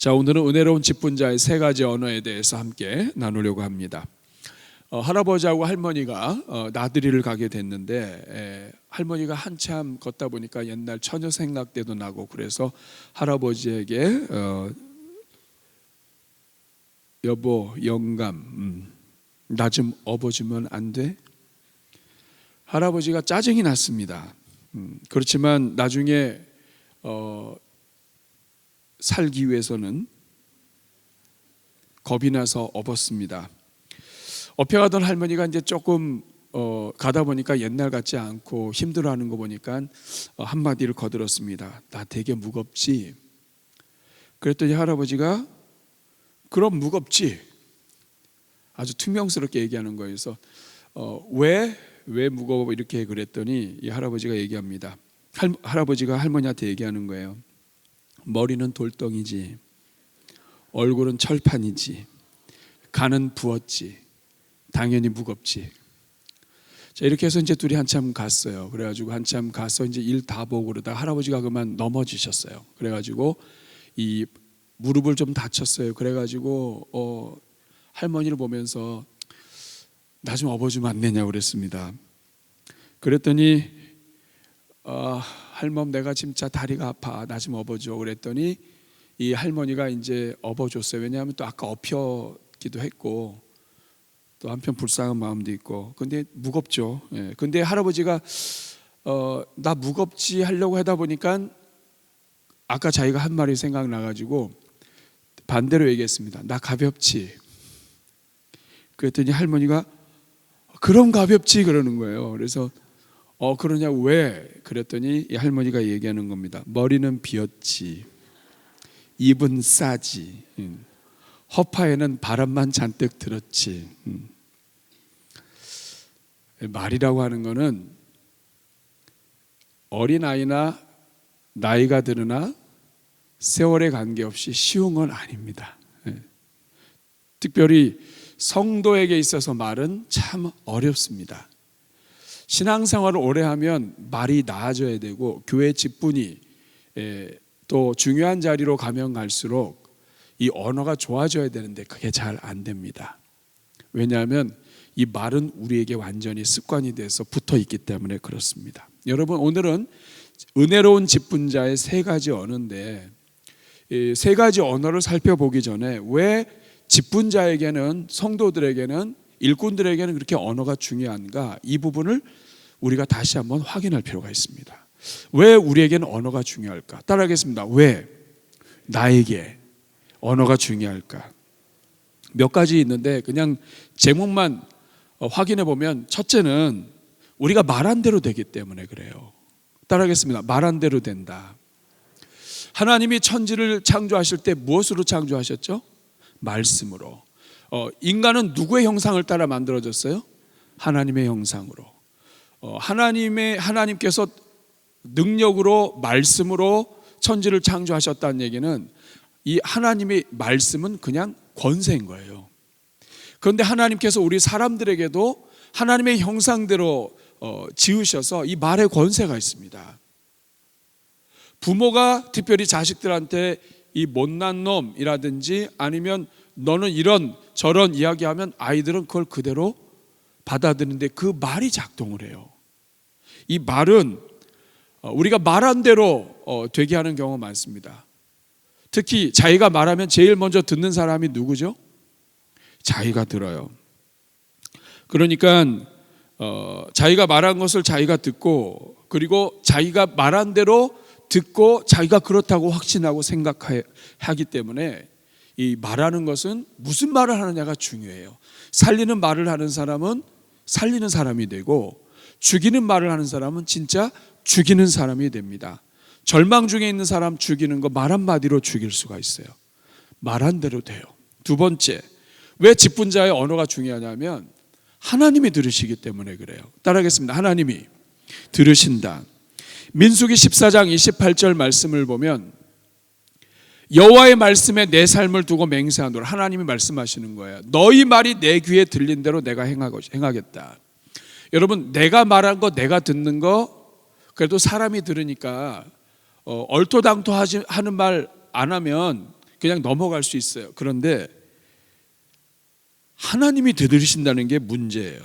자, 오늘은 은혜로운 직분자의 세 가지 언어에 대해서 함께 나누려고 합니다. 할아버지하고 할머니가 나들이를 가게 됐는데 할머니가 한참 걷다 보니까 옛날 처녀 생각때도 나고, 그래서 할아버지에게 여보, 영감, 나 좀 업어주면 안 돼? 할아버지가 짜증이 났습니다. 그렇지만 나중에 살기 위해서는 겁이 나서 업었습니다. 업혀가던 할머니가 이제 조금 가다 보니까 옛날 같지 않고 힘들어하는 거 보니까 한마디를 거들었습니다. 나 되게 무겁지? 그랬더니 할아버지가 그럼 무겁지? 아주 퉁명스럽게 얘기하는 거예요. 그래서 왜 무거워? 이렇게 그랬더니 이 할아버지가 얘기합니다. 할아버지가 할머니한테 얘기하는 거예요. 머리는 돌덩이지, 얼굴은 철판이지, 간은 부었지, 당연히 무겁지. 자, 이렇게 해서 이제 둘이 한참 갔어요. 그래가지고 한참 가서 이제 일 다 보고 그러다 할아버지가 그만 넘어지셨어요. 그래가지고 이 무릎을 좀 다쳤어요. 그래가지고 할머니를 보면서 나 좀 업어주면 안 되냐고 그랬습니다. 그랬더니 할멈, 내가 진짜 다리가 아파, 나 좀 업어줘. 그랬더니 이 할머니가 이제 업어줬어요. 왜냐하면 또 아까 업혀기도 했고 또 한편 불쌍한 마음도 있고, 근데 무겁죠. 예. 근데 할아버지가 나 무겁지 하려고 하다 보니까 아까 자기가 한 말이 생각나가지고 반대로 얘기했습니다. 나 가볍지. 그랬더니 할머니가 그럼 가볍지 그러는 거예요. 그래서 그러냐고, 왜? 그랬더니 이 할머니가 얘기하는 겁니다. 머리는 비었지, 입은 싸지, 허파에는 바람만 잔뜩 들었지. 말이라고 하는 거는 어린아이나 나이가 들으나 세월에 관계없이 쉬운 건 아닙니다. 특별히 성도에게 있어서 말은 참 어렵습니다. 신앙생활을 오래 하면 말이 나아져야 되고, 교회 직분이 또 중요한 자리로 가면 갈수록 이 언어가 좋아져야 되는데 그게 잘 안 됩니다. 왜냐하면 이 말은 우리에게 완전히 습관이 돼서 붙어 있기 때문에 그렇습니다. 여러분, 오늘은 은혜로운 직분자의 세 가지 언어인데, 이 세 가지 언어를 살펴보기 전에 왜 직분자에게는, 성도들에게는, 일꾼들에게는 그렇게 언어가 중요한가, 이 부분을 우리가 다시 한번 확인할 필요가 있습니다. 왜 우리에게는 언어가 중요할까? 따라하겠습니다. 왜 나에게 언어가 중요할까? 몇 가지 있는데 그냥 제목만 확인해 보면, 첫째는 우리가 말한 대로 되기 때문에 그래요. 따라하겠습니다. 말한 대로 된다. 하나님이 천지를 창조하실 때 무엇으로 창조하셨죠? 말씀으로. 인간은 누구의 형상을 따라 만들어졌어요? 하나님의 형상으로. 하나님께서 능력으로, 말씀으로 천지를 창조하셨다는 얘기는 이 하나님의 말씀은 그냥 권세인 거예요. 그런데 하나님께서 우리 사람들에게도 하나님의 형상대로 지으셔서 이 말의 권세가 있습니다. 부모가 특별히 자식들한테 이 못난 놈이라든지 아니면 너는 이런 저런 이야기하면 아이들은 그걸 그대로 받아들이는데 그 말이 작동을 해요. 이 말은 우리가 말한 대로 되게 하는 경우가 많습니다. 특히 자기가 말하면 제일 먼저 듣는 사람이 누구죠? 자기가 들어요. 그러니까 자기가 말한 것을 자기가 듣고, 그리고 자기가 말한 대로 듣고 자기가 그렇다고 확신하고 생각하기 때문에 이 말하는 것은 무슨 말을 하느냐가 중요해요. 살리는 말을 하는 사람은 살리는 사람이 되고, 죽이는 말을 하는 사람은 진짜 죽이는 사람이 됩니다. 절망 중에 있는 사람 죽이는 거 말 한마디로 죽일 수가 있어요. 말한 대로 돼요. 두 번째, 왜 직분자의 언어가 중요하냐면 하나님이 들으시기 때문에 그래요. 따라하겠습니다. 하나님이 들으신다. 민수기 14장 28절 말씀을 보면 여호와의 말씀에 내 삶을 두고 맹세하노라. 하나님이 말씀하시는 거예요. 너희 말이 내 귀에 들린 대로 내가 행하겠다. 여러분, 내가 말한 거, 내가 듣는 거, 그래도 사람이 들으니까 얼토당토 하는 말 안 하면 그냥 넘어갈 수 있어요. 그런데 하나님이 들으신다는 게 문제예요.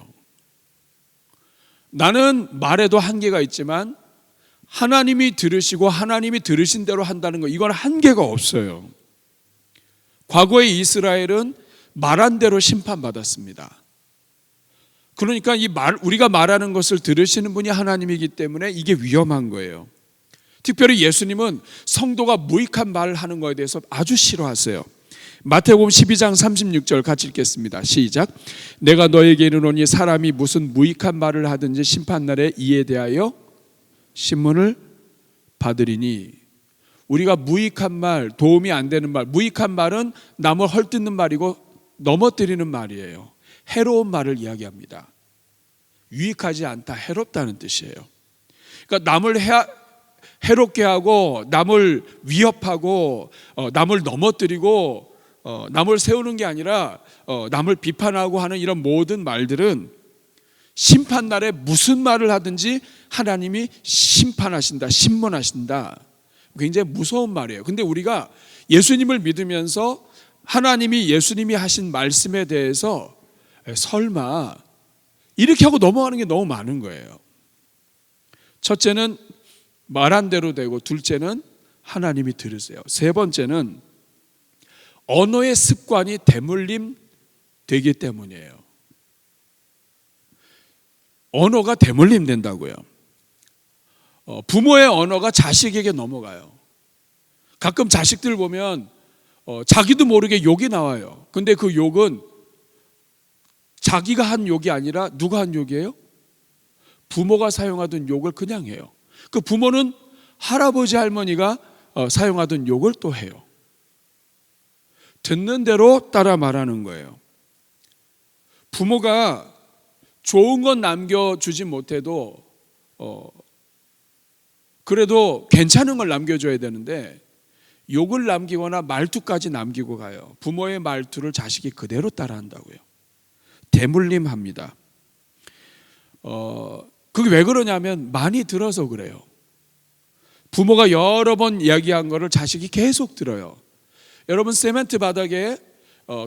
나는 말에도 한계가 있지만 하나님이 들으시고 하나님이 들으신 대로 한다는 거, 이건 한계가 없어요. 과거에 이스라엘은 말한 대로 심판받았습니다. 그러니까 우리가 말하는 것을 들으시는 분이 하나님이기 때문에 이게 위험한 거예요. 특별히 예수님은 성도가 무익한 말을 하는 것에 대해서 아주 싫어하세요. 마태복음 12장 36절 같이 읽겠습니다. 시작. 내가 너에게 이르노니 사람이 무슨 무익한 말을 하든지 심판날에 이에 대하여 신문을 받으리니. 우리가 무익한 말, 도움이 안 되는 말, 무익한 말은 남을 헐뜯는 말이고 넘어뜨리는 말이에요. 해로운 말을 이야기합니다. 유익하지 않다, 해롭다는 뜻이에요. 그러니까 남을 해롭게 하고 남을 위협하고 남을 넘어뜨리고 남을 세우는 게 아니라 남을 비판하고 하는 이런 모든 말들은 심판날에 무슨 말을 하든지 하나님이 심판하신다, 신문하신다. 굉장히 무서운 말이에요. 근데 우리가 예수님을 믿으면서 하나님이 예수님이 하신 말씀에 대해서 설마 이렇게 하고 넘어가는 게 너무 많은 거예요. 첫째는 말한 대로 되고, 둘째는 하나님이 들으세요. 세 번째는 언어의 습관이 대물림 되기 때문이에요. 언어가 대물림 된다고요. 부모의 언어가 자식에게 넘어가요. 가끔 자식들 보면 자기도 모르게 욕이 나와요. 근데 그 욕은 자기가 한 욕이 아니라 누가 한 욕이에요? 부모가 사용하던 욕을 그냥 해요. 그 부모는 할아버지 할머니가 사용하던 욕을 또 해요. 듣는 대로 따라 말하는 거예요. 부모가 좋은 건 남겨주지 못해도 그래도 괜찮은 걸 남겨줘야 되는데 욕을 남기거나 말투까지 남기고 가요. 부모의 말투를 자식이 그대로 따라한다고요. 대물림합니다. 그게 왜 그러냐면 많이 들어서 그래요. 부모가 여러 번 이야기한 거를 자식이 계속 들어요. 여러분, 세멘트 바닥에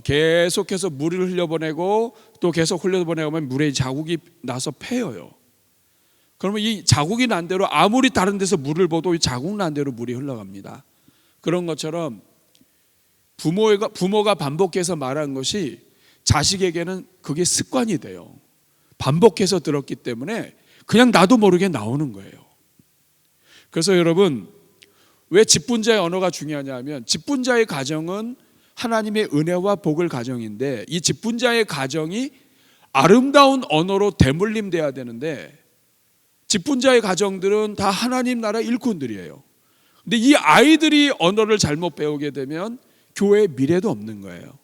계속해서 물을 흘려보내고 또 계속 흘려보내면 물에 자국이 나서 패여요. 그러면 이 자국이 난 대로 아무리 다른 데서 물을 보도 이 자국 난 대로 물이 흘러갑니다. 그런 것처럼 부모가 반복해서 말한 것이 자식에게는 그게 습관이 돼요. 반복해서 들었기 때문에 그냥 나도 모르게 나오는 거예요. 그래서 여러분, 왜 직분자의 언어가 중요하냐 하면 직분자의 가정은 하나님의 은혜와 복을 가정인데 이 직분자의 가정이 아름다운 언어로 대물림돼야 되는데 직분자의 가정들은 다 하나님 나라 일꾼들이에요. 근데 이 아이들이 언어를 잘못 배우게 되면 교회의 미래도 없는 거예요.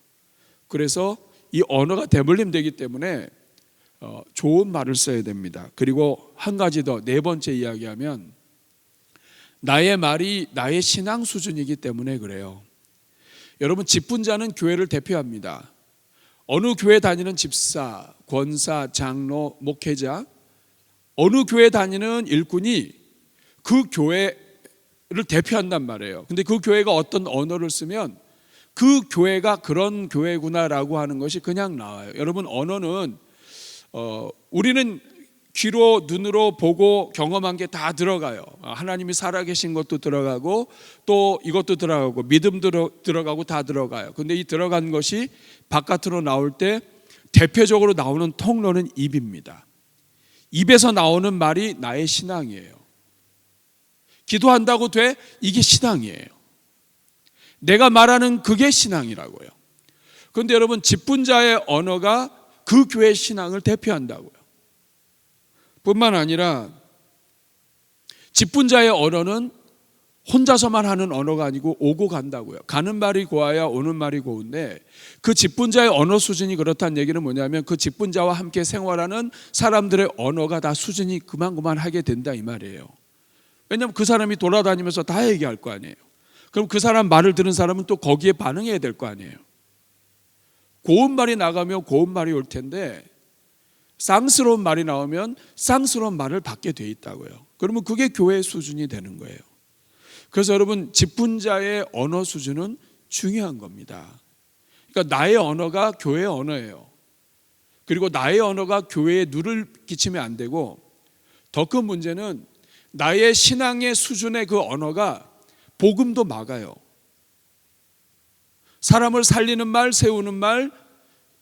그래서 이 언어가 대물림되기 때문에 좋은 말을 써야 됩니다. 그리고 한 가지 더, 네 번째 이야기하면 나의 말이 나의 신앙 수준이기 때문에 그래요. 여러분, 직분자는 교회를 대표합니다. 어느 교회 다니는 집사, 권사, 장로, 목회자, 어느 교회 다니는 일꾼이 그 교회를 대표한단 말이에요. 근데 그 교회가 어떤 언어를 쓰면 그 교회가 그런 교회구나라고 하는 것이 그냥 나와요. 여러분, 언어는 우리는 귀로 눈으로 보고 경험한 게 다 들어가요. 하나님이 살아계신 것도 들어가고 또 이것도 들어가고 믿음도 들어가고 다 들어가요. 근데 이 들어간 것이 바깥으로 나올 때 대표적으로 나오는 통로는 입입니다. 입에서 나오는 말이 나의 신앙이에요. 기도한다고 돼? 이게 신앙이에요. 내가 말하는 그게 신앙이라고요. 그런데 여러분, 직분자의 언어가 그 교회의 신앙을 대표한다고요. 뿐만 아니라 직분자의 언어는 혼자서만 하는 언어가 아니고 오고 간다고요. 가는 말이 고와야 오는 말이 고운데 그 직분자의 언어 수준이 그렇다는 얘기는 뭐냐면 그 직분자와 함께 생활하는 사람들의 언어가 다 수준이 그만하게 된다 이 말이에요. 왜냐하면 그 사람이 돌아다니면서 다 얘기할 거 아니에요. 그럼 그 사람 말을 들은 사람은 또 거기에 반응해야 될 거 아니에요. 고운 말이 나가면 고운 말이 올 텐데 쌍스러운 말이 나오면 쌍스러운 말을 받게 돼 있다고요. 그러면 그게 교회의 수준이 되는 거예요. 그래서 여러분, 직분자의 언어 수준은 중요한 겁니다. 그러니까 나의 언어가 교회의 언어예요. 그리고 나의 언어가 교회에 누를 끼치면 안 되고, 더 큰 문제는 나의 신앙의 수준의 그 언어가 복음도 막아요. 사람을 살리는 말, 세우는 말,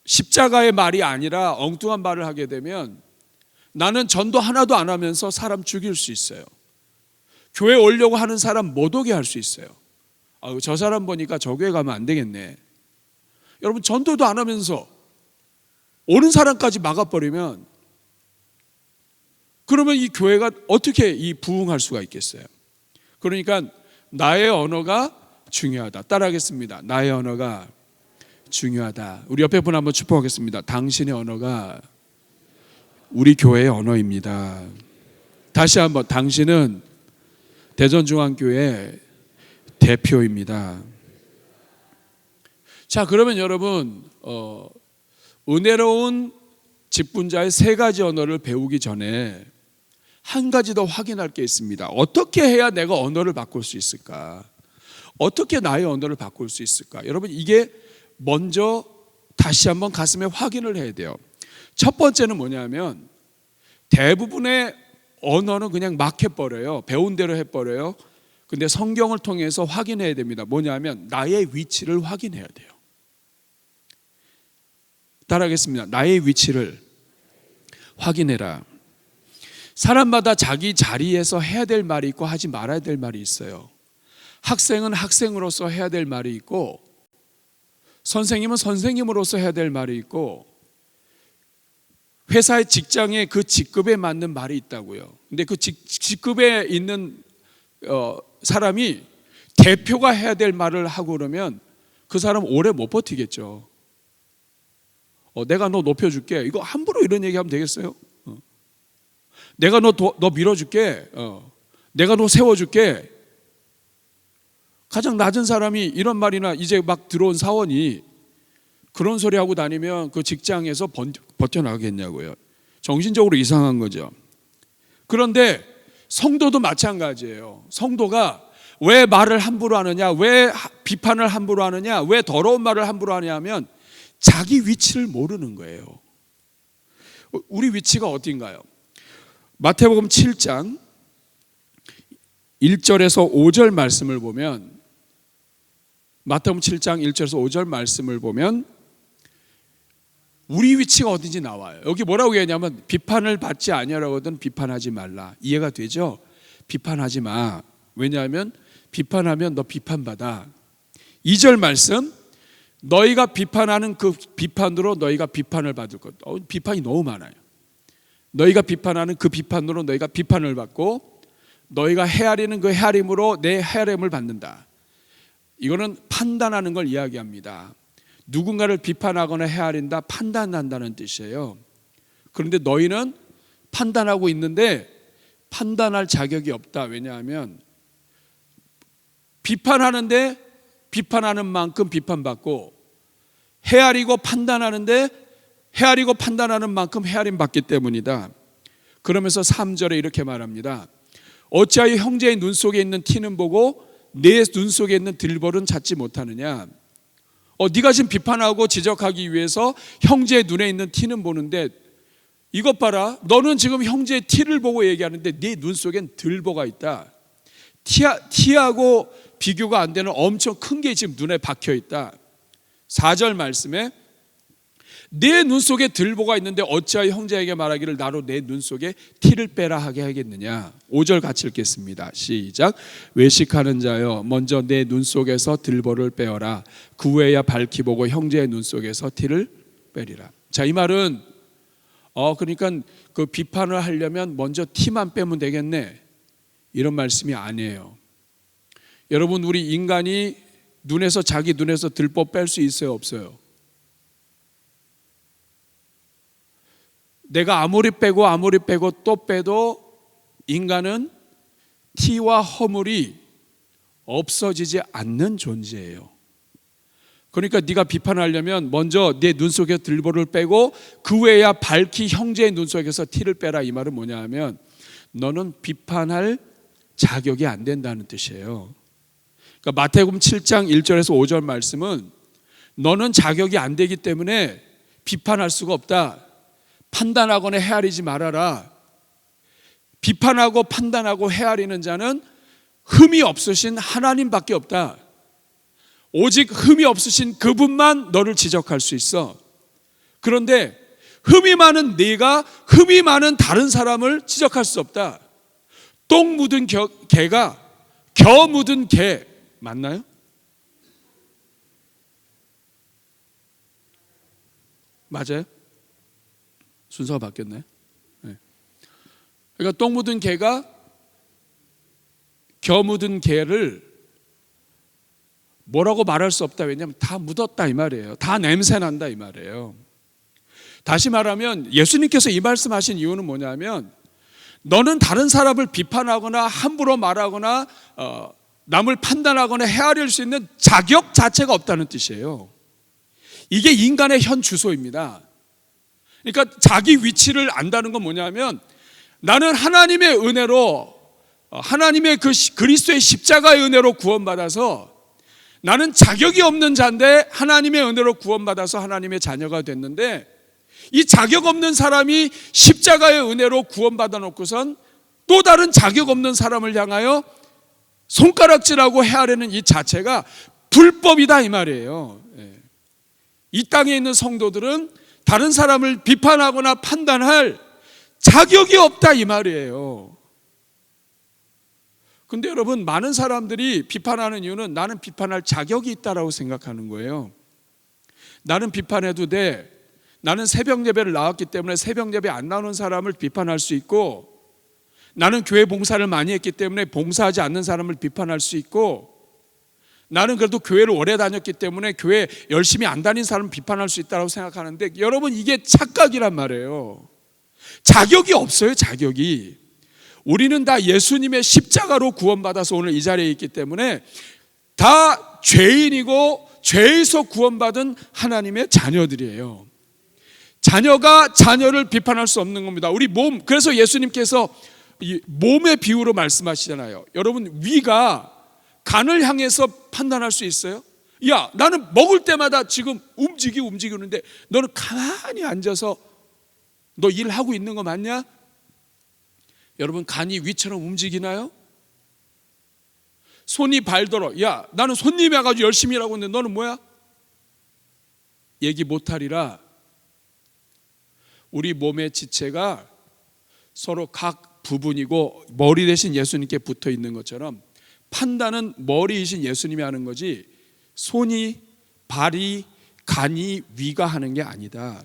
십자가의 말이 아니라 엉뚱한 말을 하게 되면 나는 전도 하나도 안 하면서 사람 죽일 수 있어요. 교회 오려고 하는 사람 못 오게 할 수 있어요. 저 사람 보니까 저 교회 가면 안 되겠네. 여러분, 전도도 안 하면서 오는 사람까지 막아버리면, 그러면 이 교회가 어떻게 부흥할 수가 있겠어요? 그러니까 나의 언어가 중요하다. 따라하겠습니다. 나의 언어가 중요하다. 우리 옆에 분 한번 축복하겠습니다. 당신의 언어가 우리 교회의 언어입니다. 다시 한번, 당신은 대전중앙교회 대표입니다. 자, 그러면 여러분, 은혜로운 직분자의 세 가지 언어를 배우기 전에 한 가지 더 확인할 게 있습니다. 어떻게 해야 내가 언어를 바꿀 수 있을까? 어떻게 나의 언어를 바꿀 수 있을까? 여러분, 이게 먼저 다시 한번 가슴에 확인을 해야 돼요. 첫 번째는 뭐냐면, 대부분의 언어는 그냥 막 해버려요. 배운 대로 해버려요. 근데 성경을 통해서 확인해야 됩니다. 뭐냐면 나의 위치를 확인해야 돼요. 따라하겠습니다. 나의 위치를 확인해라. 사람마다 자기 자리에서 해야 될 말이 있고 하지 말아야 될 말이 있어요. 학생은 학생으로서 해야 될 말이 있고, 선생님은 선생님으로서 해야 될 말이 있고, 회사의 직장에 그 직급에 맞는 말이 있다고요. 근데 그 직급에 있는 사람이 대표가 해야 될 말을 하고 그러면 그 사람 오래 못 버티겠죠. 내가 너 높여줄게. 이거 함부로 이런 얘기하면 되겠어요? 내가 너 밀어줄게. 내가 너 세워줄게. 가장 낮은 사람이 이런 말이나, 이제 막 들어온 사원이 그런 소리 하고 다니면 그 직장에서 버텨나가겠냐고요. 정신적으로 이상한 거죠. 그런데 성도도 마찬가지예요. 성도가 왜 말을 함부로 하느냐, 왜 비판을 함부로 하느냐, 왜 더러운 말을 함부로 하냐 하면 자기 위치를 모르는 거예요. 우리 위치가 어딘가요? 마태복음 7장 1절에서 5절 말씀을 보면, 마태복음 7장 1절에서 5절 말씀을 보면 우리 위치가 어딘지 나와요. 여기 뭐라고 얘기하냐면, 비판을 받지 아니하거든 비판하지 말라. 이해가 되죠? 비판하지 마. 왜냐하면 비판하면 너 비판받아. 2절 말씀, 너희가 비판하는 그 비판으로 너희가 비판을 받을 것. 비판이 너무 많아요. 너희가 비판하는 그 비판으로 너희가 비판을 받고, 너희가 헤아리는 그 헤아림으로 내 헤아림을 받는다. 이거는 판단하는 걸 이야기합니다. 누군가를 비판하거나 헤아린다, 판단한다는 뜻이에요. 그런데 너희는 판단하고 있는데 판단할 자격이 없다. 왜냐하면 비판하는데 비판하는 만큼 비판받고, 헤아리고 판단하는데 헤아리고 판단하는 만큼 헤아림 받기 때문이다. 그러면서 3절에 이렇게 말합니다. 어찌하여 형제의 눈 속에 있는 티는 보고 내 눈 속에 있는 들벌은 찾지 못하느냐. 네가 지금 비판하고 지적하기 위해서 형제의 눈에 있는 티는 보는데, 이것 봐라, 너는 지금 형제의 티를 보고 얘기하는데 네 눈 속엔 들보가 있다. 티하고 비교가 안 되는 엄청 큰 게 지금 눈에 박혀 있다. 4절 말씀에 내 눈 속에 들보가 있는데 어찌하여 형제에게 말하기를 나로 내 눈 속에 티를 빼라 하게 하겠느냐. 5절 같이 읽겠습니다. 시작. 외식하는 자여, 먼저 내 눈 속에서 들보를 빼어라. 그 후에야 밝히 보고 형제의 눈 속에서 티를 빼리라. 자, 이 말은 그러니까 그 비판을 하려면 먼저 티만 빼면 되겠네, 이런 말씀이 아니에요. 여러분, 우리 인간이 자기 눈에서 들보 뺄 수 있어요, 없어요? 내가 아무리 빼고 또 빼도 인간은 티와 허물이 없어지지 않는 존재예요. 그러니까 네가 비판하려면 먼저 내 눈 속에 들보를 빼고 그 후에야 밝히 형제의 눈 속에서 티를 빼라. 이 말은 뭐냐 하면 너는 비판할 자격이 안 된다는 뜻이에요. 그러니까 마태복음 7장 1절에서 5절 말씀은 너는 자격이 안 되기 때문에 비판할 수가 없다. 판단하거나 헤아리지 말아라. 비판하고 판단하고 헤아리는 자는 흠이 없으신 하나님밖에 없다. 오직 흠이 없으신 그분만 너를 지적할 수 있어. 그런데 흠이 많은 네가 흠이 많은 다른 사람을 지적할 수 없다. 똥 묻은 개가 겨 묻은 개 맞나요? 맞아요? 순서가 바뀌었나요? 네. 그러니까 똥 묻은 개가 겨 묻은 개를 뭐라고 말할 수 없다. 왜냐하면 다 묻었다 이 말이에요. 다 냄새 난다 이 말이에요. 다시 말하면 예수님께서 이 말씀하신 이유는 뭐냐면 너는 다른 사람을 비판하거나 함부로 말하거나 남을 판단하거나 헤아릴 수 있는 자격 자체가 없다는 뜻이에요. 이게 인간의 현 주소입니다. 그러니까 자기 위치를 안다는 건 뭐냐면 나는 하나님의 은혜로 하나님의 그 그리스도의 십자가의 은혜로 구원받아서 나는 자격이 없는 자인데 하나님의 은혜로 구원받아서 하나님의 자녀가 됐는데 이 자격 없는 사람이 십자가의 은혜로 구원받아 놓고선 또 다른 자격 없는 사람을 향하여 손가락질하고 헤아리는 이 자체가 불법이다 이 말이에요. 이 땅에 있는 성도들은 다른 사람을 비판하거나 판단할 자격이 없다 이 말이에요. 근데 여러분 많은 사람들이 비판하는 이유는 나는 비판할 자격이 있다라고 생각하는 거예요. 나는 비판해도 돼. 나는 새벽 예배를 나왔기 때문에 새벽 예배 안 나오는 사람을 비판할 수 있고 나는 교회 봉사를 많이 했기 때문에 봉사하지 않는 사람을 비판할 수 있고 나는 그래도 교회를 오래 다녔기 때문에 교회 열심히 안 다닌 사람을 비판할 수 있다고 생각하는데 여러분 이게 착각이란 말이에요. 자격이 없어요. 자격이. 우리는 다 예수님의 십자가로 구원받아서 오늘 이 자리에 있기 때문에 다 죄인이고 죄에서 구원받은 하나님의 자녀들이에요. 자녀가 자녀를 비판할 수 없는 겁니다. 우리 몸, 그래서 예수님께서 이 몸의 비유로 말씀하시잖아요. 여러분 위가 간을 향해서 판단할 수 있어요? 야, 나는 먹을 때마다 지금 움직이는데 너는 가만히 앉아서 너 일하고 있는 거 맞냐? 여러분 간이 위처럼 움직이나요? 손이 발더러 야, 나는 손님이 와가지고 열심히 일하고 있는데 너는 뭐야? 얘기 못하리라. 우리 몸의 지체가 서로 각 부분이고 머리 대신 예수님께 붙어 있는 것처럼 판단은 머리이신 예수님이 하는 거지 손이, 발이, 간이, 위가 하는 게 아니다.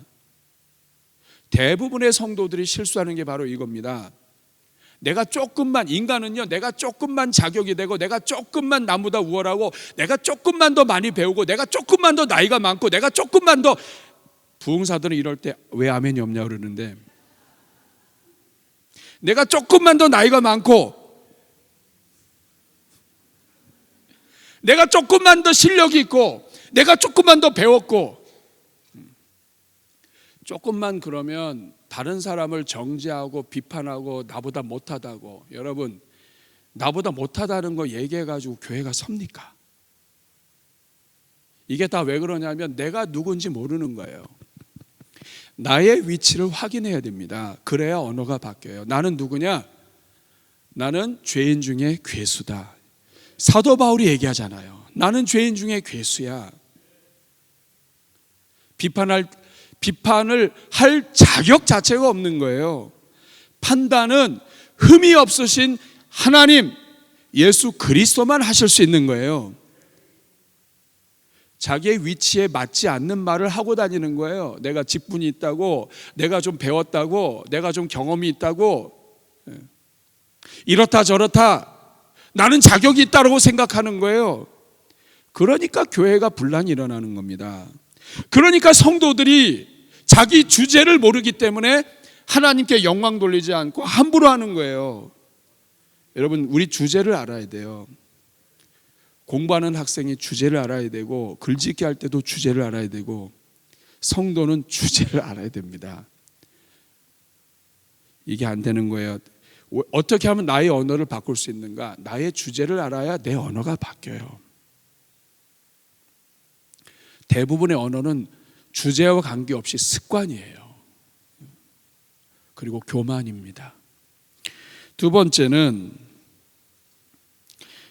대부분의 성도들이 실수하는 게 바로 이겁니다. 내가 조금만, 인간은요, 내가 조금만 자격이 되고 내가 조금만 나보다 우월하고 내가 조금만 더 많이 배우고 내가 조금만 더 나이가 많고 내가 조금만 더, 부흥사들은 이럴 때 왜 아멘이 없냐 그러는데, 내가 조금만 더 나이가 많고 내가 조금만 더 실력이 있고 내가 조금만 더 배웠고, 조금만 그러면 다른 사람을 정죄하고 비판하고 나보다 못하다고. 여러분, 나보다 못하다는 거 얘기해가지고 교회가 섭니까? 이게 다 왜 그러냐면 내가 누군지 모르는 거예요. 나의 위치를 확인해야 됩니다. 그래야 언어가 바뀌어요. 나는 누구냐? 나는 죄인 중에 괴수다. 사도 바울이 얘기하잖아요. 나는 죄인 중에 괴수야. 비판을 할 자격 자체가 없는 거예요. 판단은 흠이 없으신 하나님 예수 그리스도만 하실 수 있는 거예요. 자기의 위치에 맞지 않는 말을 하고 다니는 거예요. 내가 직분이 있다고, 내가 좀 배웠다고, 내가 좀 경험이 있다고, 이렇다 저렇다, 나는 자격이 있다고 생각하는 거예요. 그러니까 교회가 분란이 일어나는 겁니다. 그러니까 성도들이 자기 주제를 모르기 때문에 하나님께 영광 돌리지 않고 함부로 하는 거예요. 여러분, 우리 주제를 알아야 돼요. 공부하는 학생이 주제를 알아야 되고, 글짓기 할 때도 주제를 알아야 되고, 성도는 주제를 알아야 됩니다. 이게 안 되는 거예요. 어떻게 하면 나의 언어를 바꿀 수 있는가? 나의 주제를 알아야 내 언어가 바뀌어요. 대부분의 언어는 주제와 관계없이 습관이에요. 그리고 교만입니다. 두 번째는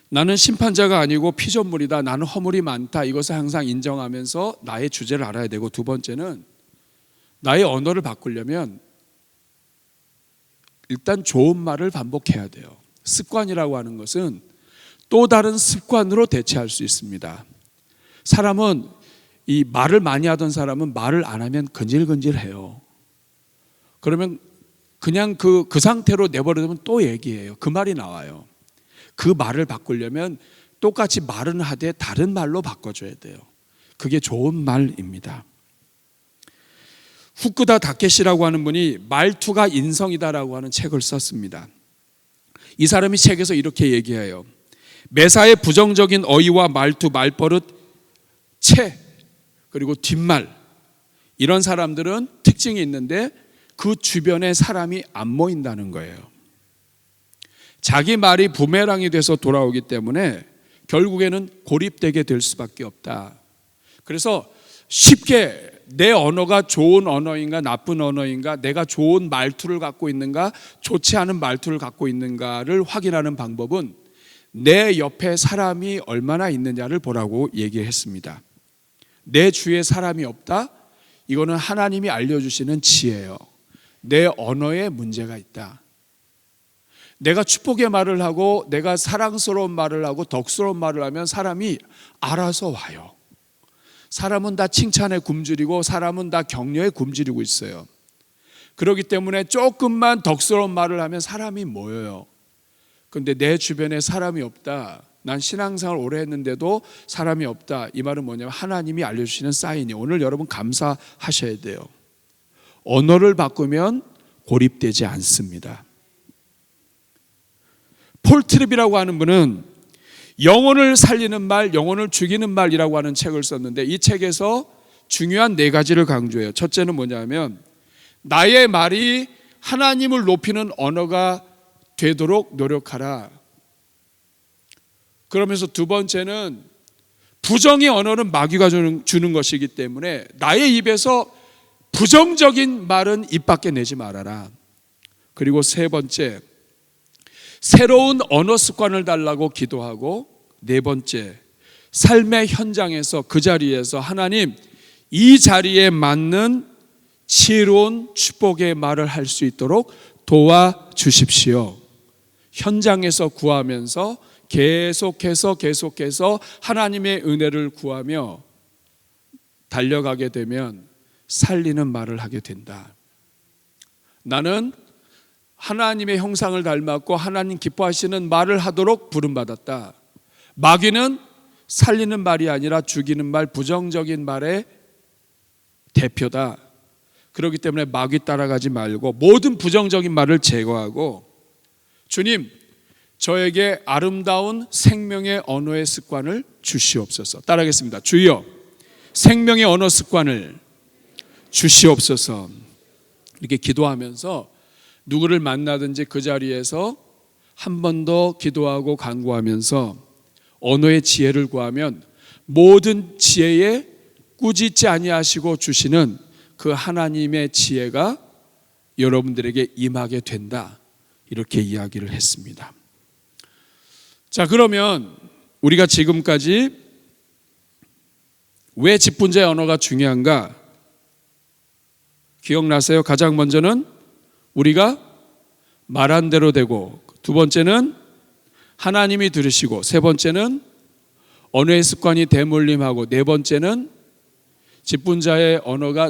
나는 심판자가 아니고 피조물이다. 나는 허물이 많다. 이것을 항상 인정하면서 나의 주제를 알아야 되고, 두 번째는 나의 언어를 바꾸려면 일단 좋은 말을 반복해야 돼요. 습관이라고 하는 것은 또 다른 습관으로 대체할 수 있습니다. 사람은 이 말을 많이 하던 사람은 말을 안 하면 근질근질해요. 그러면 그냥 그 상태로 내버려두면 또 얘기해요. 그 말이 나와요. 그 말을 바꾸려면 똑같이 말은 하되 다른 말로 바꿔줘야 돼요. 그게 좋은 말입니다. 후쿠다 다케시라고 하는 분이 말투가 인성이다라고 하는 책을 썼습니다. 이 사람이 책에서 이렇게 얘기해요. 매사에 부정적인 어휘와 말투, 말버릇, 채, 그리고 뒷말, 이런 사람들은 특징이 있는데 그 주변에 사람이 안 모인다는 거예요. 자기 말이 부메랑이 돼서 돌아오기 때문에 결국에는 고립되게 될 수밖에 없다. 그래서 쉽게 내 언어가 좋은 언어인가 나쁜 언어인가, 내가 좋은 말투를 갖고 있는가 좋지 않은 말투를 갖고 있는가를 확인하는 방법은 내 옆에 사람이 얼마나 있느냐를 보라고 얘기했습니다. 내 주위에 사람이 없다? 이거는 하나님이 알려주시는 지혜예요. 내 언어에 문제가 있다. 내가 축복의 말을 하고 내가 사랑스러운 말을 하고 덕스러운 말을 하면 사람이 알아서 와요. 사람은 다 칭찬에 굶주리고 사람은 다 격려에 굶주리고 있어요. 그렇기 때문에 조금만 덕스러운 말을 하면 사람이 모여요. 그런데 내 주변에 사람이 없다. 난 신앙생활 오래 했는데도 사람이 없다. 이 말은 뭐냐면 하나님이 알려주시는 사인이에요. 오늘 여러분 감사하셔야 돼요. 언어를 바꾸면 고립되지 않습니다. 폴 트립이라고 하는 분은 영혼을 살리는 말, 영혼을 죽이는 말이라고 하는 책을 썼는데 이 책에서 중요한 4가지를 강조해요. 첫째는 뭐냐면 나의 말이 하나님을 높이는 언어가 되도록 노력하라. 그러면서 두 번째는 부정의 언어는 마귀가 주는 것이기 때문에 나의 입에서 부정적인 말은 입 밖에 내지 말아라. 그리고 세 번째, 새로운 언어 습관을 달라고 기도하고, 네 번째, 삶의 현장에서 그 자리에서 하나님 이 자리에 맞는 지혜로운 축복의 말을 할 수 있도록 도와주십시오. 현장에서 구하면서 계속해서 하나님의 은혜를 구하며 달려가게 되면 살리는 말을 하게 된다. 나는 하나님의 형상을 닮았고 하나님 기뻐하시는 말을 하도록 부름받았다. 마귀는 살리는 말이 아니라 죽이는 말, 부정적인 말의 대표다. 그렇기 때문에 마귀 따라가지 말고 모든 부정적인 말을 제거하고, 주님 저에게 아름다운 생명의 언어의 습관을 주시옵소서. 따라하겠습니다. 주여 생명의 언어 습관을 주시옵소서. 이렇게 기도하면서 누구를 만나든지 그 자리에서 한 번 더 기도하고 간구하면서 언어의 지혜를 구하면 모든 지혜에 꾸짖지 아니하시고 주시는 그 하나님의 지혜가 여러분들에게 임하게 된다. 이렇게 이야기를 했습니다. 자, 그러면 우리가 지금까지 왜 직분자의 언어가 중요한가? 기억나세요? 가장 먼저는 우리가 말한 대로 되고, 두 번째는 하나님이 들으시고, 세 번째는 언어의 습관이 대물림하고, 네 번째는 직분자의 언어가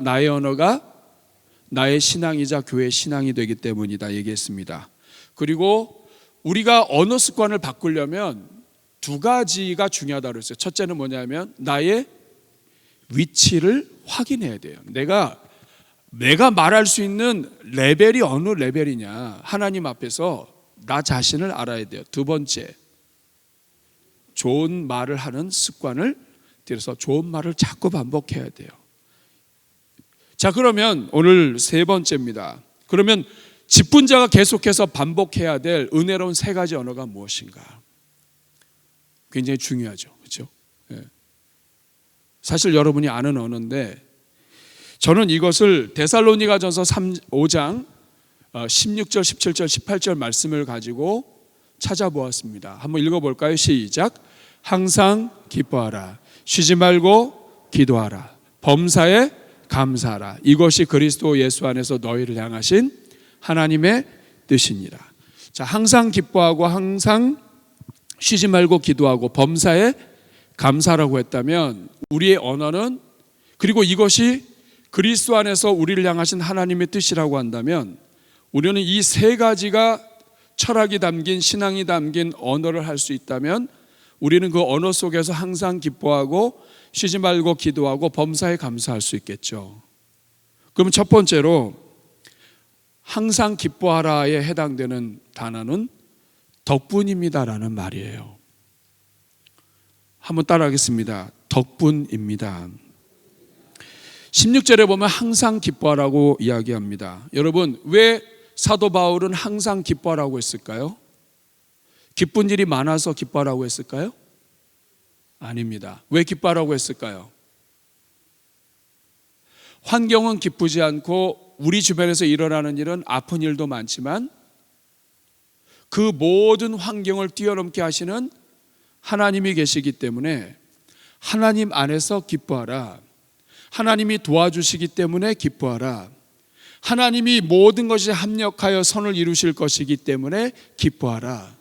나의 신앙이자 교회의 신앙이 되기 때문이다 얘기했습니다. 그리고 우리가 언어 습관을 바꾸려면 2가지가 중요하다고 그랬어요. 첫째는 뭐냐면 나의 위치를 확인해야 돼요. 내가 말할 수 있는 레벨이 어느 레벨이냐, 하나님 앞에서 나 자신을 알아야 돼요. 두 번째, 좋은 말을 하는 습관을 들여서 좋은 말을 자꾸 반복해야 돼요. 자, 그러면 오늘 세 번째입니다. 그러면 직분자가 계속해서 반복해야 될 은혜로운 3가지 언어가 무엇인가? 굉장히 중요하죠. 그렇죠? 사실 여러분이 아는 언어인데 저는 이것을 데살로니가전서 5장 16절, 17절, 18절 말씀을 가지고 찾아보았습니다. 한번 읽어볼까요? 시작. 항상 기뻐하라. 쉬지 말고 기도하라. 범사에 감사하라. 이것이 그리스도 예수 안에서 너희를 향하신 하나님의 뜻이니라. 자, 항상 기뻐하고 항상 쉬지 말고 기도하고 범사에 감사라고 했다면 우리의 언어는, 그리고 이것이 그리스도 안에서 우리를 향하신 하나님의 뜻이라고 한다면 우리는 이 세 가지가 철학이 담긴, 신앙이 담긴 언어를 할 수 있다면 우리는 그 언어 속에서 항상 기뻐하고 쉬지 말고 기도하고 범사에 감사할 수 있겠죠. 그럼 첫 번째로 항상 기뻐하라에 해당되는 단어는 덕분입니다라는 말이에요. 한번 따라하겠습니다. 덕분입니다. 16절에 보면 항상 기뻐하라고 이야기합니다. 여러분, 왜 사도 바울은 항상 기뻐하라고 했을까요? 기쁜 일이 많아서 기뻐하라고 했을까요? 아닙니다. 왜 기뻐하라고 했을까요? 환경은 기쁘지 않고 우리 주변에서 일어나는 일은 아픈 일도 많지만 그 모든 환경을 뛰어넘게 하시는 하나님이 계시기 때문에 하나님 안에서 기뻐하라. 하나님이 도와주시기 때문에 기뻐하라. 하나님이 모든 것이 합력하여 선을 이루실 것이기 때문에 기뻐하라.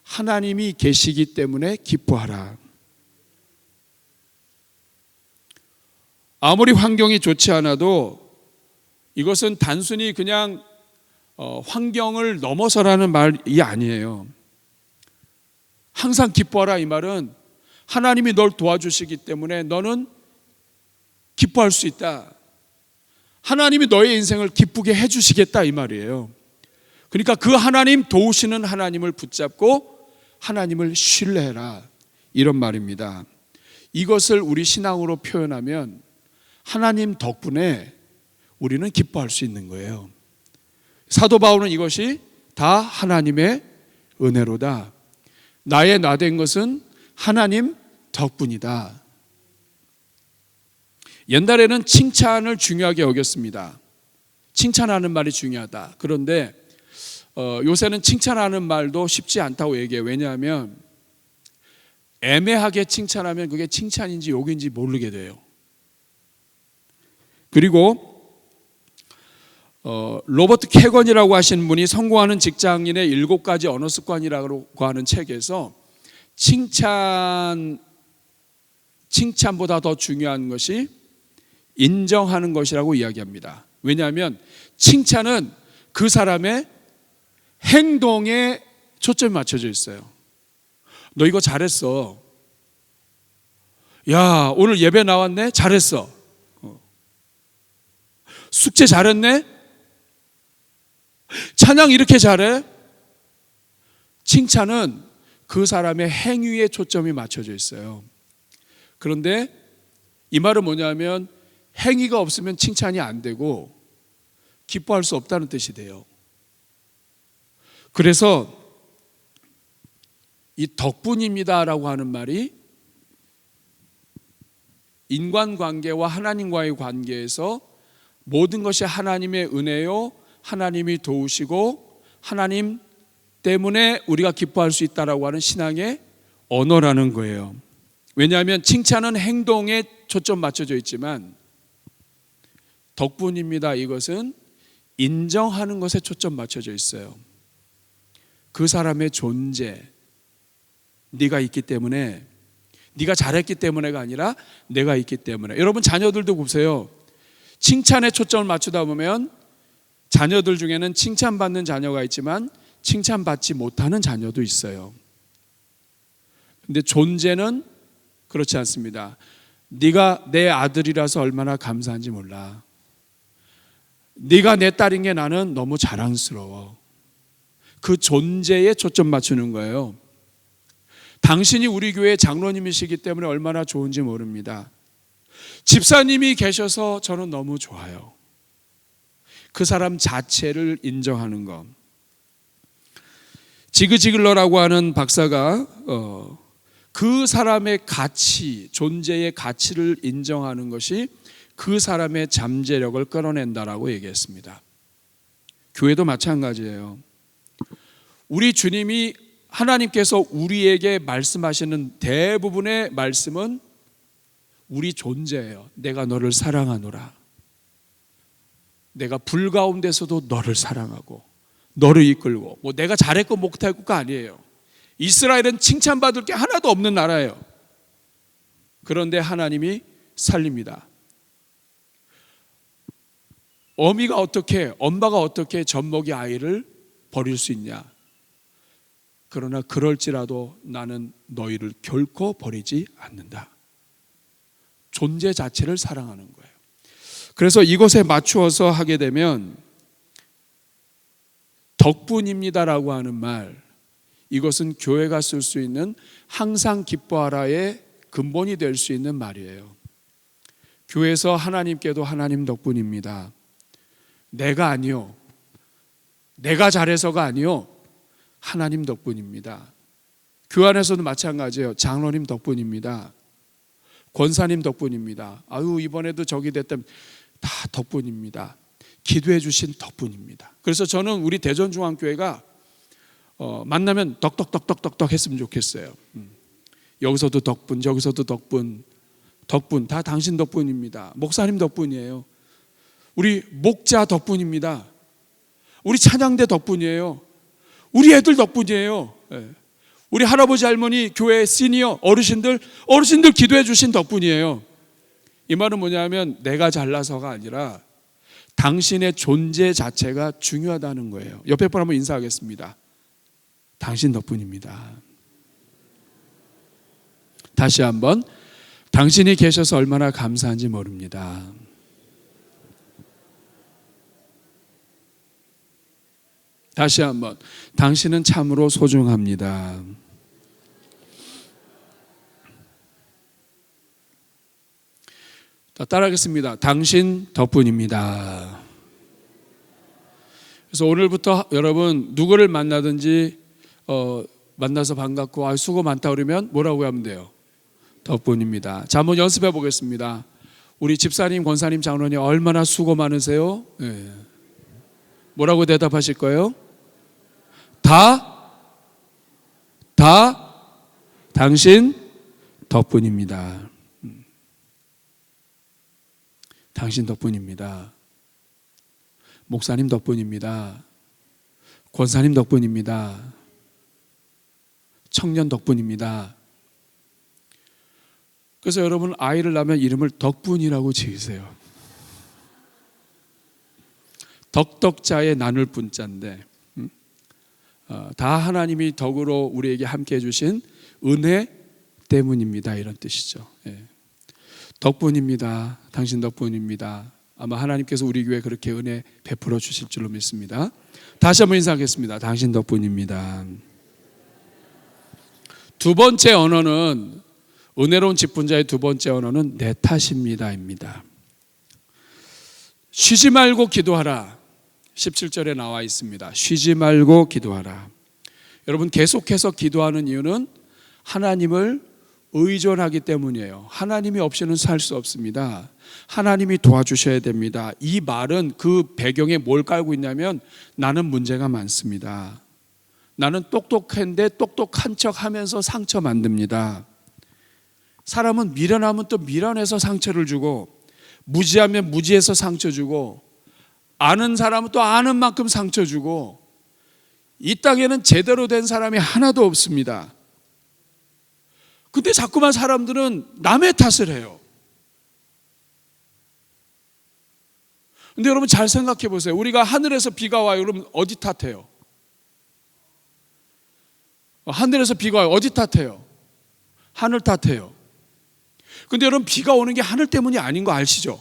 하나님이 계시기 때문에 기뻐하라. 아무리 환경이 좋지 않아도 이것은 단순히 그냥 환경을 넘어서라는 말이 아니에요. 항상 기뻐하라 이 말은 하나님이 널 도와주시기 때문에 너는 기뻐할 수 있다. 하나님이 너의 인생을 기쁘게 해주시겠다 이 말이에요. 그러니까 그 하나님, 도우시는 하나님을 붙잡고 하나님을 신뢰해라 이런 말입니다. 이것을 우리 신앙으로 표현하면 하나님 덕분에 우리는 기뻐할 수 있는 거예요. 사도 바울은 이것이 다 하나님의 은혜로다. 나의 나된 것은 하나님 덕분이다. 옛날에는 칭찬을 중요하게 여겼습니다. 칭찬하는 말이 중요하다. 그런데 요새는 칭찬하는 말도 쉽지 않다고 얘기해요. 왜냐하면 애매하게 칭찬하면 그게 칭찬인지 욕인지 모르게 돼요. 그리고 로버트 캐건이라고 하신 분이 성공하는 직장인의 7가지 언어 습관이라고 하는 책에서 칭찬보다 더 중요한 것이 인정하는 것이라고 이야기합니다. 왜냐하면 칭찬은 그 사람의 행동에 초점이 맞춰져 있어요. 너 이거 잘했어. 야, 오늘 예배 나왔네? 잘했어. 숙제 잘했네? 찬양 이렇게 잘해? 칭찬은 그 사람의 행위에 초점이 맞춰져 있어요. 그런데 이 말은 뭐냐면 행위가 없으면 칭찬이 안 되고 기뻐할 수 없다는 뜻이 돼요. 그래서 이 덕분입니다라고 하는 말이 인간관계와 하나님과의 관계에서 모든 것이 하나님의 은혜요, 하나님이 도우시고 하나님 때문에 우리가 기뻐할 수 있다라고 하는 신앙의 언어라는 거예요. 왜냐하면 칭찬은 행동에 초점 맞춰져 있지만 덕분입니다. 이것은 인정하는 것에 초점 맞춰져 있어요. 그 사람의 존재, 네가 있기 때문에, 네가 잘했기 때문에가 아니라 내가 있기 때문에. 여러분 자녀들도 보세요. 칭찬에 초점을 맞추다 보면 자녀들 중에는 칭찬받는 자녀가 있지만 칭찬받지 못하는 자녀도 있어요. 근데 존재는 그렇지 않습니다. 네가 내 아들이라서 얼마나 감사한지 몰라. 네가 내 딸인 게 나는 너무 자랑스러워. 그 존재에 초점 맞추는 거예요. 당신이 우리 교회 장로님이시기 때문에 얼마나 좋은지 모릅니다. 집사님이 계셔서 저는 너무 좋아요. 그 사람 자체를 인정하는 것. 지그 지글러라고 하는 박사가 그 사람의 가치, 존재의 가치를 인정하는 것이 그 사람의 잠재력을 끌어낸다라고 얘기했습니다. 교회도 마찬가지예요. 우리 주님이 하나님께서 우리에게 말씀하시는 대부분의 말씀은 우리 존재예요. 내가 너를 사랑하노라. 내가 불 가운데서도 너를 사랑하고 너를 이끌고, 뭐 내가 잘했고 못했고가 아니에요. 이스라엘은 칭찬받을 게 하나도 없는 나라예요. 그런데 하나님이 살립니다. 엄마가 어떻게 젖먹이 아이를 버릴 수 있냐? 그러나 그럴지라도 나는 너희를 결코 버리지 않는다. 존재 자체를 사랑하는 거예요. 그래서 이것에 맞추어서 하게 되면 덕분입니다라고 하는 말, 이것은 교회가 쓸 수 있는 항상 기뻐하라의 근본이 될 수 있는 말이에요. 교회에서 하나님께도 하나님 덕분입니다. 내가 아니요, 내가 잘해서가 아니요, 하나님 덕분입니다. 교회 안에서도 마찬가지예요. 장로님 덕분입니다. 권사님 덕분입니다. 아유, 이번에도 저기 됐다면 다 덕분입니다. 기도해 주신 덕분입니다. 그래서 저는 우리 대전중앙교회가 만나면 덕덕덕덕덕덕 했으면 좋겠어요. 여기서도 덕분, 저기서도 덕분 다 당신 덕분입니다. 목사님 덕분이에요. 우리 목자 덕분입니다. 우리 찬양대 덕분이에요. 우리 애들 덕분이에요. 우리 할아버지 할머니 교회 시니어 어르신들 기도해 주신 덕분이에요. 이 말은 뭐냐면 내가 잘나서가 아니라 당신의 존재 자체가 중요하다는 거예요. 옆에 분 한번 인사하겠습니다. 당신 덕분입니다. 다시 한번, 당신이 계셔서 얼마나 감사한지 모릅니다. 다시 한번, 당신은 참으로 소중합니다. 따라하겠습니다. 당신 덕분입니다. 그래서 오늘부터 여러분 누구를 만나든지 만나서 반갑고 수고 많다 그러면 뭐라고 하면 돼요? 덕분입니다. 자, 한번 연습해 보겠습니다. 우리 집사님, 권사님, 장로님 얼마나 수고 많으세요? 네. 뭐라고 대답하실 거예요? 다 당신 덕분입니다. 당신 덕분입니다. 목사님 덕분입니다. 권사님 덕분입니다. 청년 덕분입니다. 그래서 여러분 아이를 낳으면 이름을 덕분이라고 지으세요. 덕덕자에 나눌 분자인데 다 하나님이 덕으로 우리에게 함께 해주신 은혜 때문입니다. 이런 뜻이죠. 덕분입니다. 당신 덕분입니다. 아마 하나님께서 우리 교회에 그렇게 은혜 베풀어 주실 줄로 믿습니다. 다시 한번 인사하겠습니다. 당신 덕분입니다. 두 번째 언어는, 은혜로운 직분자의 두 번째 언어는 내 탓입니다입니다. 쉬지 말고 기도하라. 17절에 나와 있습니다. 쉬지 말고 기도하라. 여러분, 계속해서 기도하는 이유는 하나님을 의존하기 때문이에요. 하나님이 없이는 살 수 없습니다. 하나님이 도와주셔야 됩니다. 이 말은 그 배경에 뭘 깔고 있냐면 나는 문제가 많습니다. 나는 똑똑한데 똑똑한 척 하면서 상처 만듭니다. 사람은 미련하면 또 미련해서 상처를 주고, 무지하면 무지해서 상처 주고, 아는 사람은 또 아는 만큼 상처 주고, 이 땅에는 제대로 된 사람이 하나도 없습니다. 근데 자꾸만 사람들은 남의 탓을 해요. 근데 여러분 잘 생각해 보세요. 우리가 하늘에서 비가 와요. 그러면 어디 탓해요? 하늘에서 비가 와요. 어디 탓해요? 하늘 탓해요. 근데 여러분 비가 오는 게 하늘 때문이 아닌 거 아시죠?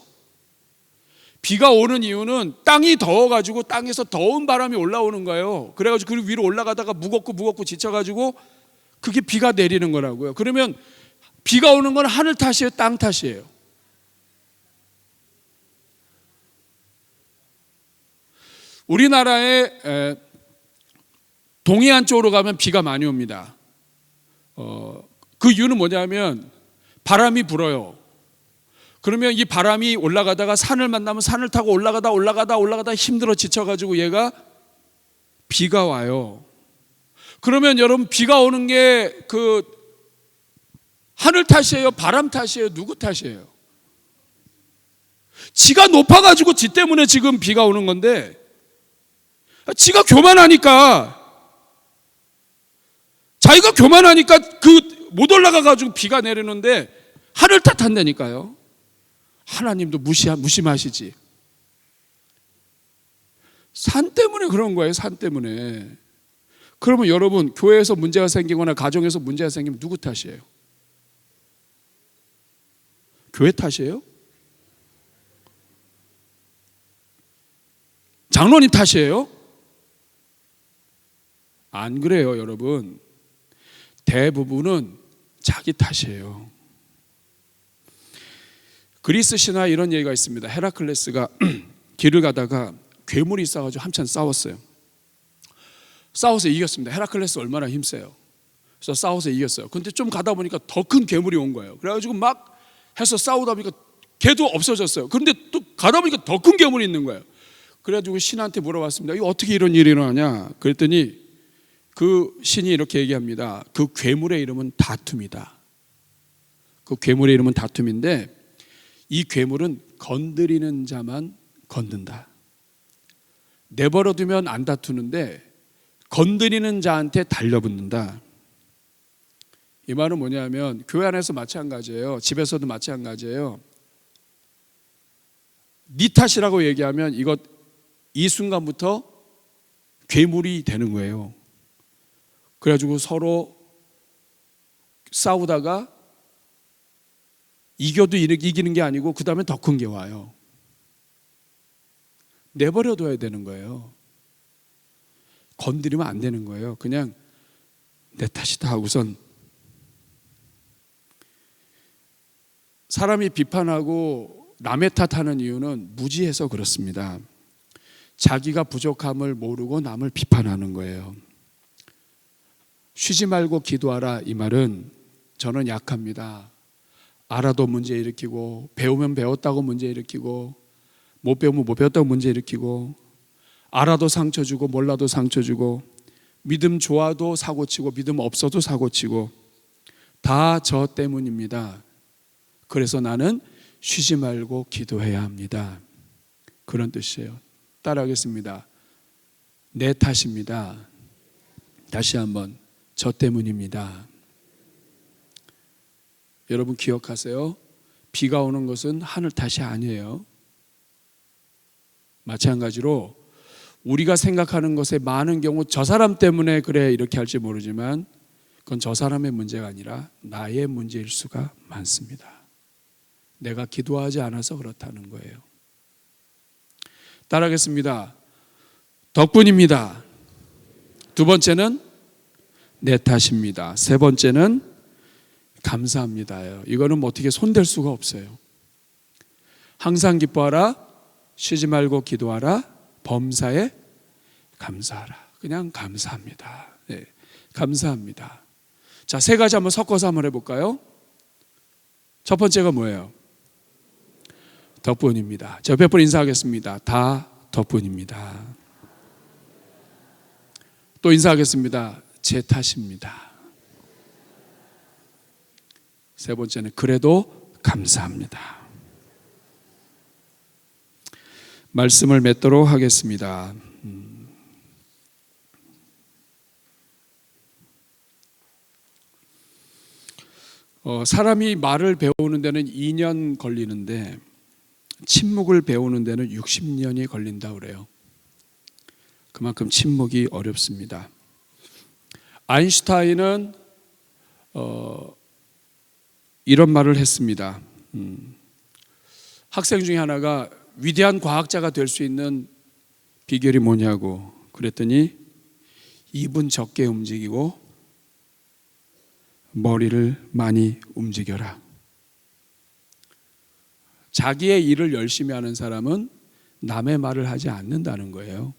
비가 오는 이유는 땅이 더워가지고 땅에서 더운 바람이 올라오는 거예요. 그래가지고 그 위로 올라가다가 무겁고 지쳐가지고 그게 비가 내리는 거라고요. 그러면 비가 오는 건 하늘 탓이에요? 땅 탓이에요? 우리나라의 동해안 쪽으로 가면 비가 많이 옵니다. 그 이유는 뭐냐면 바람이 불어요. 그러면 이 바람이 올라가다가 산을 만나면 산을 타고 올라가다 힘들어 지쳐가지고 얘가 비가 와요. 그러면 여러분, 비가 오는 게 그 하늘 탓이에요? 바람 탓이에요? 누구 탓이에요? 지가 높아가지고 지 때문에 지금 비가 오는 건데, 지가 교만하니까, 자기가 교만하니까 그 못 올라가가지고 비가 내리는데 하늘 탓한다니까요. 하나님도 무심하시지. 산 때문에 그런 거예요. 산 때문에. 그러면 여러분, 교회에서 문제가 생기거나 가정에서 문제가 생기면 누구 탓이에요? 교회 탓이에요? 장로님 탓이에요? 안 그래요, 여러분. 대부분은 자기 탓이에요. 그리스 신화에 이런 얘기가 있습니다. 헤라클레스가 길을 가다가 괴물이 있어가지고 한참 싸웠어요. 싸워서 이겼습니다. 헤라클레스 얼마나 힘세요. 그래서 싸워서 이겼어요. 근데 좀 가다 보니까 더 큰 괴물이 온 거예요. 그래가지고 막 해서 싸우다 보니까 걔도 없어졌어요. 그런데 또 가다 보니까 더 큰 괴물이 있는 거예요. 그래가지고 신한테 물어봤습니다. 이거 어떻게 이런 일이 일어나냐? 그랬더니 그 신이 이렇게 얘기합니다. 그 괴물의 이름은 다툼이다. 그 괴물의 이름은 다툼인데, 이 괴물은 건드리는 자만 건든다. 내버려두면 안 다투는데 건드리는 자한테 달려붙는다. 이 말은 뭐냐면 교회 안에서 마찬가지예요. 집에서도 마찬가지예요. 네 탓이라고 얘기하면 이 순간부터 괴물이 되는 거예요. 그래가지고 서로 싸우다가 이겨도 이기는 게 아니고 그 다음에 더 큰 게 와요. 내버려둬야 되는 거예요. 건드리면 안 되는 거예요. 그냥 내 탓이다 하고선. 사람이 비판하고 남의 탓하는 이유는 무지해서 그렇습니다. 자기가 부족함을 모르고 남을 비판하는 거예요. 쉬지 말고 기도하라, 이 말은 저는 약합니다. 알아도 문제 일으키고, 배우면 배웠다고 문제 일으키고, 못 배우면 못 배웠다고 문제 일으키고, 알아도 상처 주고 몰라도 상처 주고, 믿음 좋아도 사고치고 믿음 없어도 사고치고, 다 저 때문입니다. 그래서 나는 쉬지 말고 기도해야 합니다. 그런 뜻이에요. 따라하겠습니다. 내 탓입니다. 다시 한번, 저 때문입니다. 여러분 기억하세요. 비가 오는 것은 하늘 탓이 아니에요. 마찬가지로 우리가 생각하는 것의 많은 경우 저 사람 때문에 그래 이렇게 할지 모르지만 그건 저 사람의 문제가 아니라 나의 문제일 수가 많습니다. 내가 기도하지 않아서 그렇다는 거예요. 따라하겠습니다. 덕분입니다. 두 번째는 내 탓입니다. 세 번째는 감사합니다예요. 이거는 뭐 어떻게 손댈 수가 없어요. 항상 기뻐하라, 쉬지 말고 기도하라, 범사에 감사하라. 그냥 감사합니다. 네, 감사합니다. 자, 세 가지 한번 섞어서 한번 해볼까요? 첫 번째가 뭐예요? 덕분입니다. 저 몇 번 인사하겠습니다. 다 덕분입니다. 또 인사하겠습니다. 제 탓입니다. 세 번째는 그래도 감사합니다. 말씀을 맺도록 하겠습니다. 사람이 말을 배우는 데는 2년 걸리는데 침묵을 배우는 데는 60년이 걸린다고 그래요. 그만큼 침묵이 어렵습니다. 아인슈타인은 이런 말을 했습니다. 학생 중에 하나가 위대한 과학자가 될 수 있는 비결이 뭐냐고 그랬더니 입은 적게 움직이고 머리를 많이 움직여라. 자기의 일을 열심히 하는 사람은 남의 말을 하지 않는다는 거예요.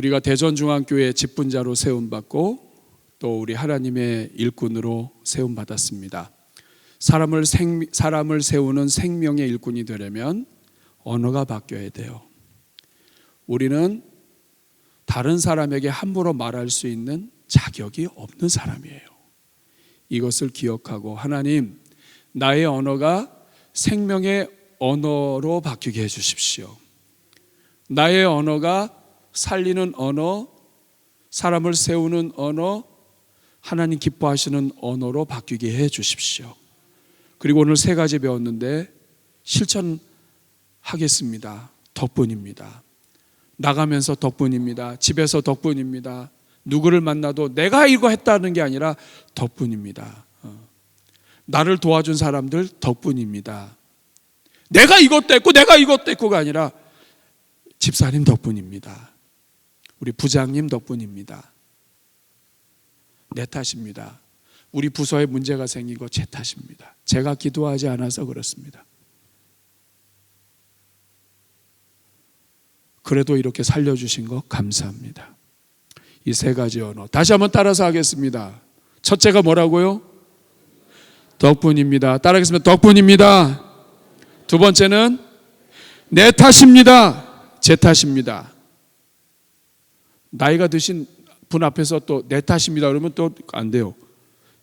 우리가 대전중앙교회 집분자로 세움받고 또 우리 하나님의 일꾼으로 세움받았습니다. 사람을 세우는 생명의 일꾼이 되려면 언어가 바뀌어야 돼요. 우리는 다른 사람에게 함부로 말할 수 있는 자격이 없는 사람이에요. 이것을 기억하고 하나님, 나의 언어가 생명의 언어로 바뀌게 해주십시오. 나의 언어가 살리는 언어, 사람을 세우는 언어, 하나님 기뻐하시는 언어로 바뀌게 해주십시오. 그리고 오늘 3가지 배웠는데 실천하겠습니다. 덕분입니다. 나가면서 덕분입니다. 집에서 덕분입니다. 누구를 만나도 내가 이거 했다는 게 아니라 덕분입니다. 나를 도와준 사람들 덕분입니다. 내가 이것도 했고 내가 이것도 했고가 아니라 집사님 덕분입니다. 우리 부장님 덕분입니다. 내 탓입니다. 우리 부서에 문제가 생긴 거 제 탓입니다. 제가 기도하지 않아서 그렇습니다. 그래도 이렇게 살려주신 거 감사합니다. 이 3가지 언어 다시 한번 따라서 하겠습니다. 첫째가 뭐라고요? 덕분입니다. 따라하겠습니다. 덕분입니다. 두 번째는 내 탓입니다. 제 탓입니다. 나이가 드신 분 앞에서 또 내 탓입니다 그러면 또 안 돼요.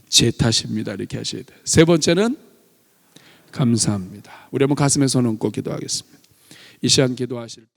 제 탓입니다 이렇게 하셔야 돼요. 3번째는 감사합니다. 우리 한번 가슴에 손 얹고 기도하겠습니다. 이 시간 기도하실 때